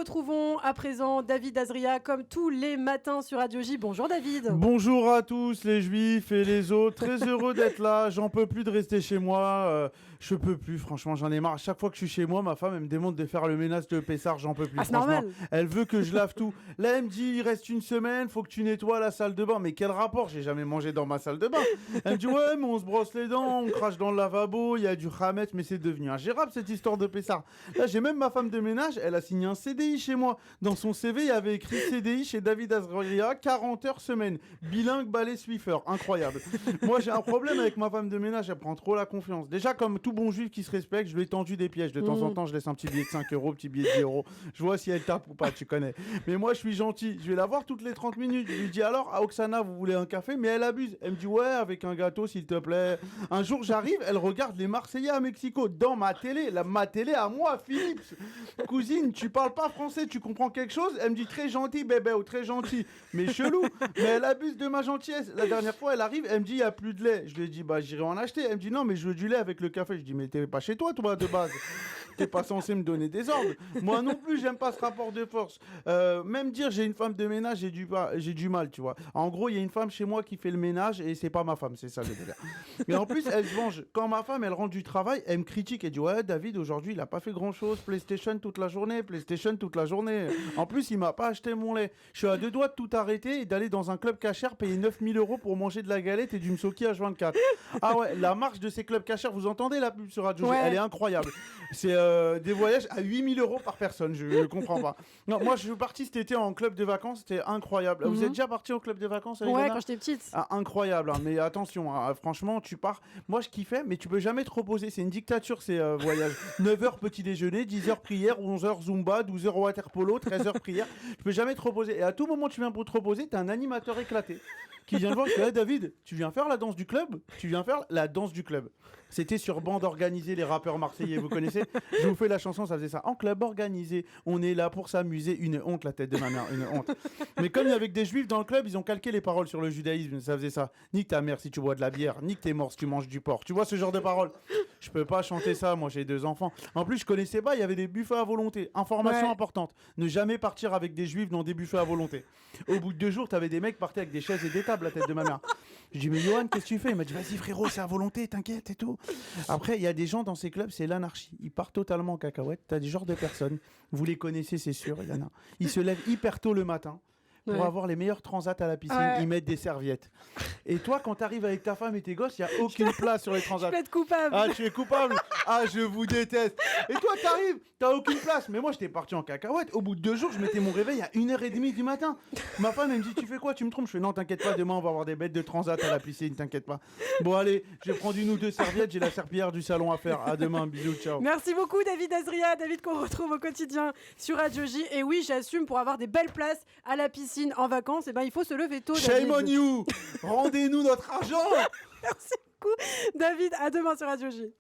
retrouvons à présent David Azria comme tous les matins sur Radio J. Bonjour David. Bonjour à tous les juifs et les autres, très heureux d'être là, j'en peux plus de rester chez moi, je peux plus, franchement j'en ai marre. Chaque fois que je suis chez moi, ma femme elle me demande de faire le ménage de Pessard, j'en peux plus. Ah, c'est normal. Elle veut que je lave tout. Là elle me dit il reste une semaine, faut que tu nettoies la salle de bain. Mais quel rapport, j'ai jamais mangé dans ma salle de bain. Elle me dit ouais mais on se brosse les dents, on crache dans le lavabo, il y a du khamet, mais c'est devenu ingérable cette histoire de Pessard. Là j'ai même ma femme de ménage, elle a signé un CDI chez moi. Dans son CV il y avait écrit CDI chez David Azria, 40 heures semaine, bilingue balai Swiffer, incroyable. Moi j'ai un problème avec ma femme de ménage, elle prend trop la confiance. Déjà comme tout bon juif qui se respecte, je lui ai tendu des pièges. De temps en temps je laisse un petit billet de 5 euros, petit billet de 10 euros. Je vois si elle tape ou pas, tu connais. Mais moi je suis gentil, je vais la voir toutes les 30 minutes. Je lui dis alors à Oksana vous voulez un café, mais elle abuse. Elle me dit ouais avec un gâteau s'il te plaît. Un jour j'arrive, elle regarde les Marseillais à Mexico dans ma télé, ma télé à moi, Philippe. Cousine, tu parles pas français, tu comprends quelque chose? Elle me dit très gentil bébé ou très gentil, mais chelou. Mais elle abuse de ma gentillesse. La dernière fois elle arrive, elle me dit il y a plus de lait. Je lui ai dit bah j'irai en acheter. Elle me dit non mais je veux du lait avec le café. Je dis mais t'es pas chez toi de base. T'es pas censé me donner des ordres. Moi non plus, j'aime pas ce rapport de force. Même dire j'ai une femme de ménage, j'ai du mal, tu vois. En gros, il y a une femme chez moi qui fait le ménage et c'est pas ma femme, c'est ça le délire. Et en plus, elle se venge. Quand ma femme, elle rentre du travail, elle me critique. Elle dit ouais, David, aujourd'hui, il a pas fait grand chose. PlayStation toute la journée. En plus, il m'a pas acheté mon lait. Je suis à deux doigts de tout arrêter et d'aller dans un club cachère payer 9000 € pour manger de la galette et du msoki H24. Ah ouais, la marche de ces clubs cachères, vous entendez la pub sur Radio J, elle est incroyable. C'est des voyages à 8000 € par personne, je comprends pas. Non, moi je suis parti cet été en club de vacances, c'était incroyable. Vous êtes déjà parti en club de vacances avec Ouais, quand j'étais petite. Ah, incroyable, hein, mais attention, hein, franchement, tu pars. Moi je kiffais, mais tu peux jamais te reposer, c'est une dictature ces voyages. 9h petit déjeuner, 10h prière, 11h zumba, 12h water polo, 13h prière. Tu peux jamais te reposer. Et à tout moment tu viens pour te reposer, t'as un animateur éclaté qui vient de voir, je fais, hey, David, tu viens faire la danse du club? Tu viens faire la danse du club. C'était sur bande organisée, les rappeurs marseillais, vous connaissez? Je vous fais la chanson, ça faisait ça. En club organisé, on est là pour s'amuser. Une honte, la tête de ma mère, une honte. Mais comme il y avait que des juifs dans le club, ils ont calqué les paroles sur le judaïsme, ça faisait ça. Nique ta mère si tu bois de la bière, nique tes morts si tu manges du porc. Tu vois ce genre de paroles? Je peux pas chanter ça, moi j'ai 2 enfants. En plus, je connaissais pas, il y avait des buffets à volonté. Information importante, ne jamais partir avec des juifs dans des buffets à volonté. Au bout de 2 jours, t'avais des mecs partis avec des chaises et des tables, la tête de ma mère. Je dis mais Johan, qu'est-ce que tu fais? Il m'a dit vas-y frérot, c'est à volonté, t'inquiète et tout. Après, il y a des gens dans ces clubs, c'est l'anarchie. Ils partent totalement en cacahuète. T'as des genres de personnes, vous les connaissez, c'est sûr, il y en a. Ils se lèvent hyper tôt le matin pour avoir les meilleurs transats à la piscine. Ils mettent des serviettes. Et toi, quand t'arrives avec ta femme et tes gosses, il n'y a aucune place sur les transats. Je peux être coupable. Ah, tu es coupable. Ah, je vous déteste. Et toi, t'arrives, t'as aucune place. Mais moi, j'étais parti en cacahuète. Au bout de 2 jours, je mettais mon réveil à 1h30 du matin. Ma femme, elle me dit, tu fais quoi? Tu me trompes? Je fais, non, t'inquiète pas, demain, on va avoir des bêtes de transat à la piscine, t'inquiète pas. Bon, allez, je vais prendre 1 ou 2 serviettes. J'ai la serpillière du salon à faire. À demain, bisous, ciao. Merci beaucoup, David Azria. David qu'on retrouve au quotidien sur Radio J. Et oui, j'assume, pour avoir des belles places à la piscine en vacances, eh ben, il faut se lever tôt. Shame David. on you. Rendez-nous notre argent. Merci beaucoup, David. À demain sur Radio J.